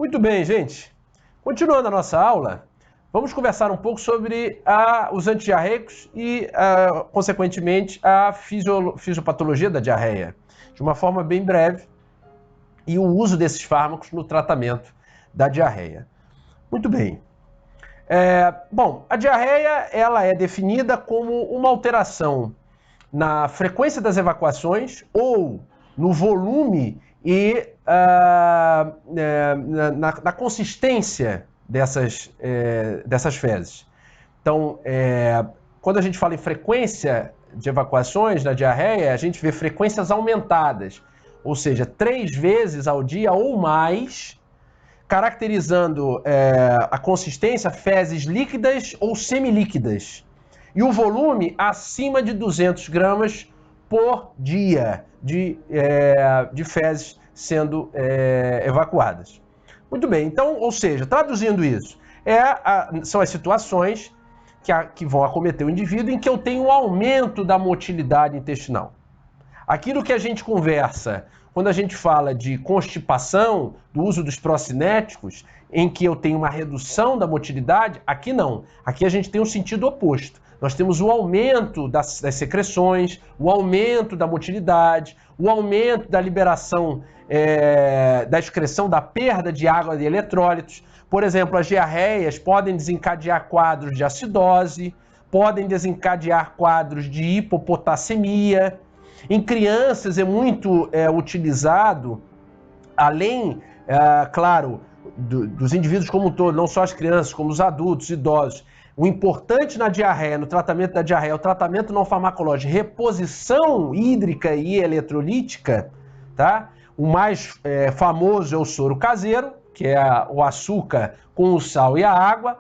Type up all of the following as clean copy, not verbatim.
Muito bem, gente. Continuando a nossa aula, vamos conversar um pouco sobre os antidiarreicos e, consequentemente, a fisiopatologia da diarreia, de uma forma bem breve, e o uso desses fármacos no tratamento da diarreia. Muito bem. Bom, a diarreia ela é definida como uma alteração na frequência das evacuações ou no volume e na consistência dessas fezes. Então, quando a gente fala em frequência de evacuações na diarreia, a gente vê frequências aumentadas, ou seja, 3 vezes ao dia ou mais, caracterizando a consistência, fezes líquidas ou semilíquidas. E o volume acima de 200 gramas por dia de fezes sendo evacuadas. Muito bem, então, ou seja, traduzindo isso, são as situações que vão acometer o indivíduo em que eu tenho um aumento da motilidade intestinal. Aquilo que a gente conversa quando a gente fala de constipação, do uso dos procinéticos, em que eu tenho uma redução da motilidade, aqui não. Aqui a gente tem um sentido oposto. Nós temos o aumento das secreções, o aumento da motilidade, o aumento da liberação, da excreção, da perda de água e eletrólitos. Por exemplo, as diarreias podem desencadear quadros de acidose, podem desencadear quadros de hipopotassemia. Em crianças é muito utilizado, além, claro, dos indivíduos como um todo, não só as crianças, como os adultos, idosos. O importante na diarreia, no tratamento da diarreia, é o tratamento não farmacológico, reposição hídrica e eletrolítica, tá? O mais famoso é o soro caseiro, que é o açúcar com o sal e a água,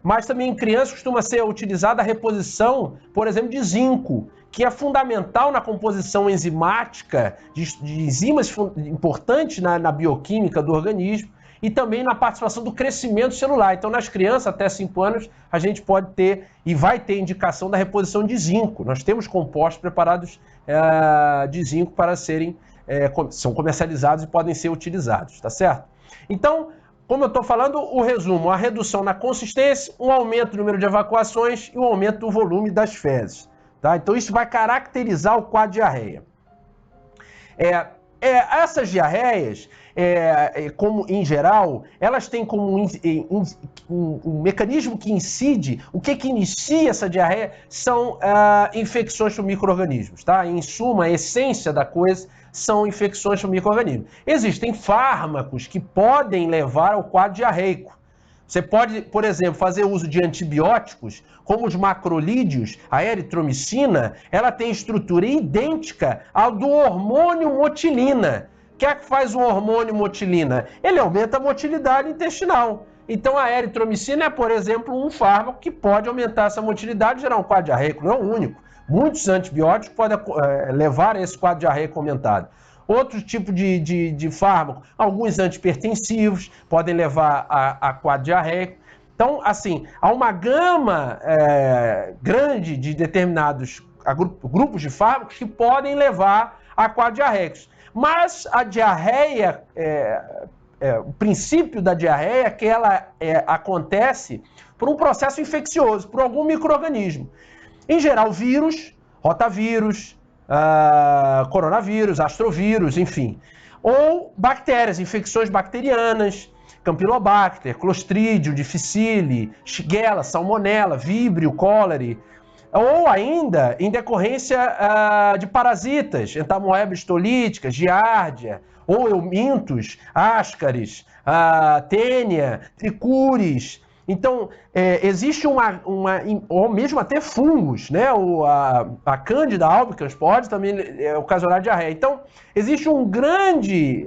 mas também em crianças costuma ser utilizada a reposição, por exemplo, de zinco, que é fundamental na composição enzimática de enzimas importantes na bioquímica do organismo e também na participação do crescimento celular. Então, nas crianças até 5 anos, a gente pode ter e vai ter indicação da reposição de zinco. Nós temos compostos preparados de zinco para são comercializados e podem ser utilizados, tá certo? Então, como eu estou falando, o resumo, a redução na consistência, um aumento do número de evacuações e um aumento do volume das fezes. Tá? Então, isso vai caracterizar o quadro de diarreia. Essas diarreias, como em geral, elas têm como um mecanismo que incide, o que inicia essa diarreia são infecções por micro-organismos. Tá? Em suma, a essência da coisa são infecções por micro-organismos. Existem fármacos que podem levar ao quadro diarreico. Você pode, por exemplo, fazer uso de antibióticos, como os macrolídeos, a eritromicina, ela tem estrutura idêntica ao do hormônio motilina. O que é que faz o hormônio motilina? Ele aumenta a motilidade intestinal. Então a eritromicina é, por exemplo, um fármaco que pode aumentar essa motilidade e gerar um quadro diarreico, não é o único. Muitos antibióticos podem levar a esse quadro diarreico aumentado. Outro tipo de fármaco, alguns antipertensivos podem levar a quadro diarreico. Então, assim, há uma gama grande de determinados grupos de fármacos que podem levar a quadro diarreicos. Mas a diarreia, o princípio da diarreia é que ela acontece por um processo infeccioso, por algum micro-organismo. Em geral, vírus, rotavírus, coronavírus, astrovírus, enfim. Ou bactérias, infecções bacterianas, Campylobacter, Clostridium difficile, Shigella, Salmonella, Vibrio, cholerae. Ou ainda em decorrência de parasitas, entamoeba histolítica, giardia, ou eumintos, ascaris, tênia, tricuris. Então, existe ou mesmo até fungos, né? A Candida albicans pode também ocasionar diarreia. Então, existe um grande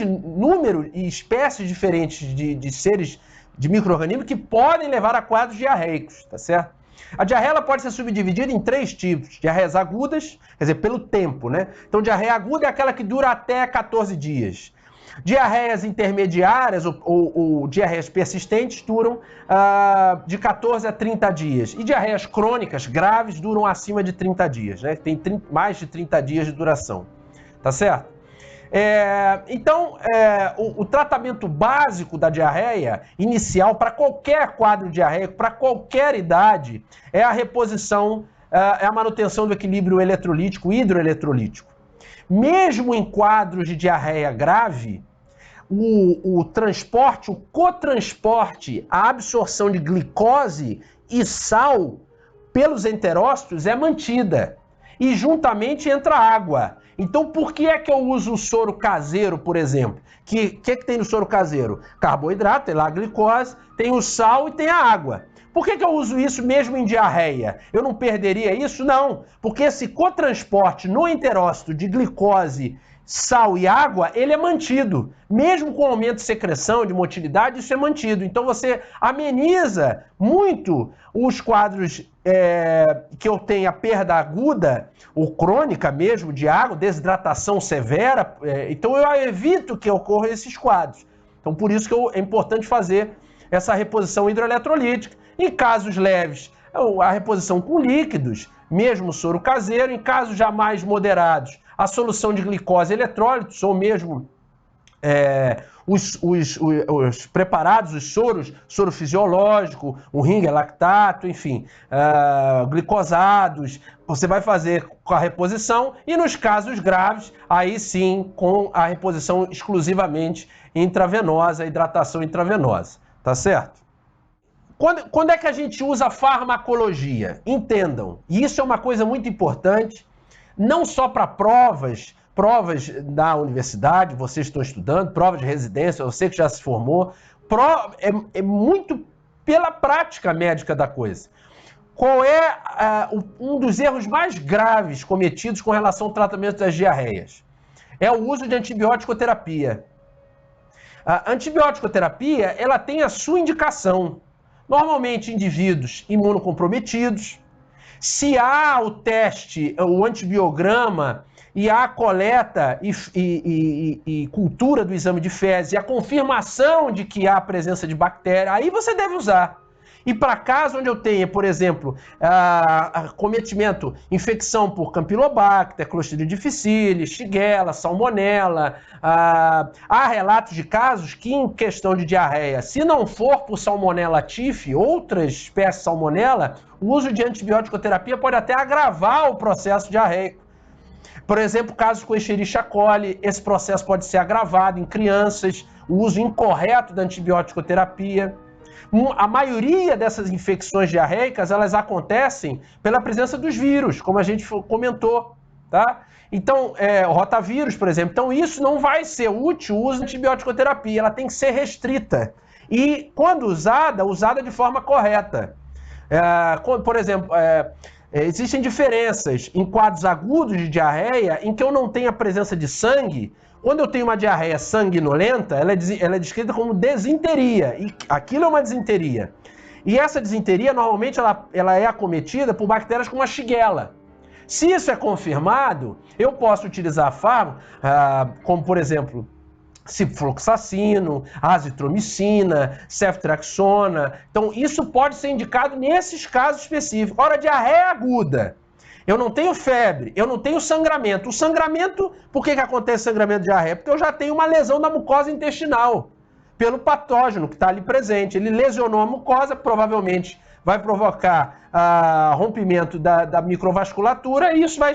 número e espécies diferentes de seres, de micro-organismos que podem levar a quadros diarreicos, tá certo? A diarreia ela pode ser subdividida em 3 tipos. Diarreias agudas, quer dizer, pelo tempo, né? Então, diarreia aguda é aquela que dura até 14 dias. Diarreias intermediárias ou diarreias persistentes duram de 14 a 30 dias. E diarreias crônicas graves duram acima de 30 dias, né? Tem mais de 30 dias de duração. Tá certo? Então, o tratamento básico da diarreia inicial para qualquer quadro diarreico, para qualquer idade, é a reposição, é a manutenção do equilíbrio eletrolítico, hidroeletrolítico. Mesmo em quadros de diarreia grave, o transporte, o cotransporte, a absorção de glicose e sal pelos enterócitos é mantida. E juntamente entra água. Então, por que é que eu uso o soro caseiro, por exemplo? O que tem no soro caseiro? Carboidrato, tem lá a glicose, tem o sal e tem a água. Por que eu uso isso mesmo em diarreia? Eu não perderia isso? Não, porque esse cotransporte no enterócito de glicose, sal e água, ele é mantido. Mesmo com aumento de secreção, de motilidade, isso é mantido. Então você ameniza muito os quadros que eu tenho a perda aguda, ou crônica mesmo, de água, desidratação severa. Então eu evito que ocorram esses quadros. Então por isso que é importante fazer essa reposição hidroeletrolítica. Em casos leves, a reposição com líquidos, mesmo soro caseiro. Em casos já mais moderados, a solução de glicose e eletrólitos, ou mesmo os preparados, os soros, soro fisiológico, o ringer lactato, enfim, glicosados, você vai fazer com a reposição. E nos casos graves, aí sim, com a reposição exclusivamente intravenosa, hidratação intravenosa, tá certo? Quando é que a gente usa farmacologia? Entendam, e isso é uma coisa muito importante, não só para provas da universidade, vocês estão estudando, provas de residência, você que já se formou, é muito pela prática médica da coisa. Qual é um dos erros mais graves cometidos com relação ao tratamento das diarreias? É o uso de antibiótico-terapia. A antibiótico-terapia, ela tem a sua indicação. Normalmente, indivíduos imunocomprometidos. Se há o teste, o antibiograma e a coleta e cultura do exame de fezes e a confirmação de que há a presença de bactéria, aí você deve usar. E para casos onde eu tenha, por exemplo, cometimento, infecção por Campylobacter, Clostridium difficile, Shigella, Salmonella, há relatos de casos que em questão de diarreia, se não for por Salmonella typhi, outras espécies de Salmonella, o uso de antibiótico-terapia pode até agravar o processo diarreico. Por exemplo, casos com Escherichia coli, esse processo pode ser agravado em crianças, o uso incorreto da antibiótico-terapia. A maioria dessas infecções diarreicas, elas acontecem pela presença dos vírus, como a gente comentou, tá? Então, o rotavírus, por exemplo. Então, isso não vai ser útil o uso de antibiótico-terapia, ela tem que ser restrita. E, quando usada de forma correta. Por exemplo, existem diferenças em quadros agudos de diarreia em que eu não tenho a presença de sangue. Quando eu tenho uma diarreia sanguinolenta, ela é descrita como desinteria, e aquilo é uma desinteria. E essa desinteria, normalmente, ela é acometida por bactérias como a Shigella. Se isso é confirmado, eu posso utilizar fármaco, como, por exemplo, ciprofloxacino, azitromicina, ceftriaxona. Então, isso pode ser indicado nesses casos específicos. Ora, diarreia aguda. Eu não tenho febre, eu não tenho sangramento. O sangramento, por que acontece sangramento de diarreia? Porque eu já tenho uma lesão da mucosa intestinal, pelo patógeno que está ali presente. Ele lesionou a mucosa, provavelmente vai provocar rompimento da microvasculatura e isso vai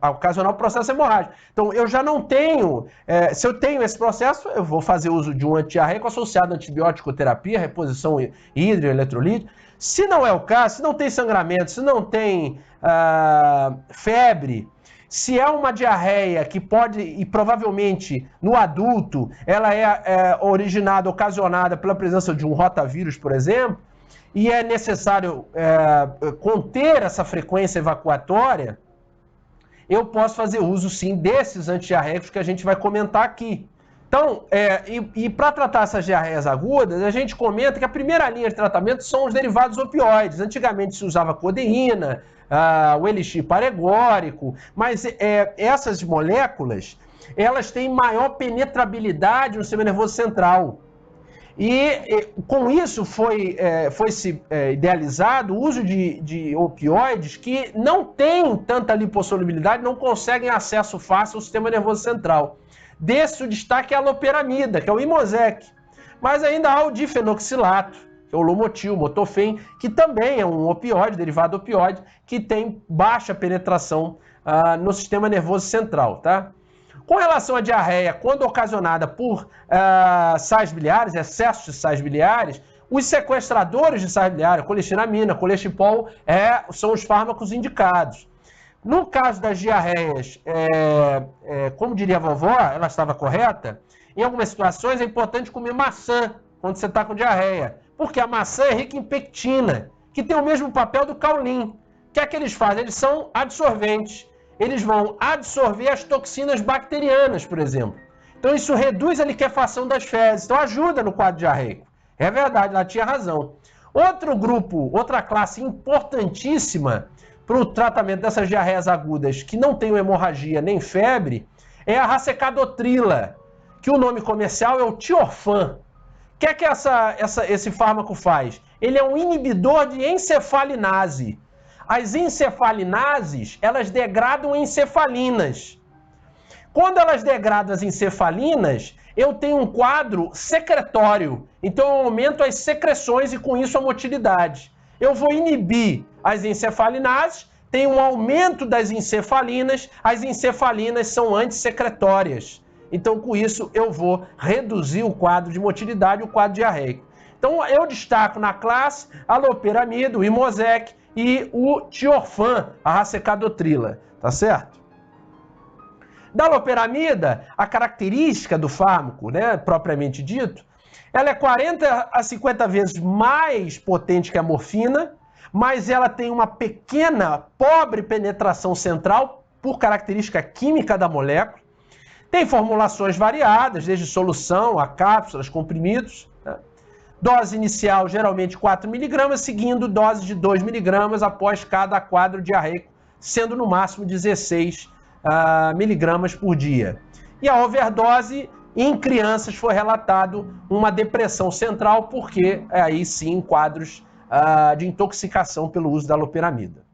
ocasionar o processo hemorrágico. Então, eu já não tenho... se eu tenho esse processo, eu vou fazer uso de um antidiarreico associado à antibiótico-terapia, reposição hidroeletrolítica. Se não é o caso, se não tem sangramento, se não tem febre, se é uma diarreia que pode, e provavelmente no adulto, ela é originada, ocasionada pela presença de um rotavírus, por exemplo, e é necessário conter essa frequência evacuatória, eu posso fazer uso, sim, desses antidiarreicos que a gente vai comentar aqui. Então, para tratar essas diarreias agudas, a gente comenta que a primeira linha de tratamento são os derivados opioides. Antigamente se usava codeína, o elixir paregórico, mas essas moléculas, elas têm maior penetrabilidade no sistema nervoso central. E com isso foi se idealizado o uso de opioides que não têm tanta lipossolubilidade, não conseguem acesso fácil ao sistema nervoso central. Desse o destaque é a loperamida, que é o Imosec. Mas ainda há o difenoxilato, que é o Lomotil, Motofen, que também é um opioide, derivado opioide, que tem baixa penetração no sistema nervoso central, tá? Com relação à diarreia, quando ocasionada por sais biliares, excesso de sais biliares, os sequestradores de sais biliares, colesterol, colestipol, são os fármacos indicados. No caso das diarreias, como diria a vovó, ela estava correta, em algumas situações é importante comer maçã quando você está com diarreia, porque a maçã é rica em pectina, que tem o mesmo papel do caulin. O que é que eles fazem? Eles são absorventes. Eles vão absorver as toxinas bacterianas, por exemplo. Então isso reduz a liquefação das fezes, então ajuda no quadro diarreico. É verdade, ela tinha razão. Outro grupo, outra classe importantíssima para o tratamento dessas diarreias agudas que não tem hemorragia nem febre, é a racecadotrila, que o nome comercial é o Tiorfan. O que é que esse fármaco faz? Ele é um inibidor de encefalinase. As encefalinases, elas degradam encefalinas. Quando elas degradam as encefalinas, eu tenho um quadro secretório. Então eu aumento as secreções e com isso a motilidade. Eu vou inibir as encefalinases, tem um aumento das encefalinas, as encefalinas são antissecretórias. Então com isso eu vou reduzir o quadro de motilidade, o quadro diarreico. Então eu destaco na classe a loperamida, o Imosec e o Tiorfan, a racecadotrila, tá certo? Da loperamida, a característica do fármaco, né, propriamente dito, ela é 40 a 50 vezes mais potente que a morfina, mas ela tem uma pequena, pobre penetração central por característica química da molécula. Tem formulações variadas, desde solução a cápsulas, comprimidos, né? Dose inicial, geralmente 4 mg, seguindo dose de 2 mg após cada quadro diarreico, sendo no máximo 16 mg por dia. E a overdose, em crianças, foi relatado uma depressão central, porque aí sim quadros de intoxicação pelo uso da loperamida.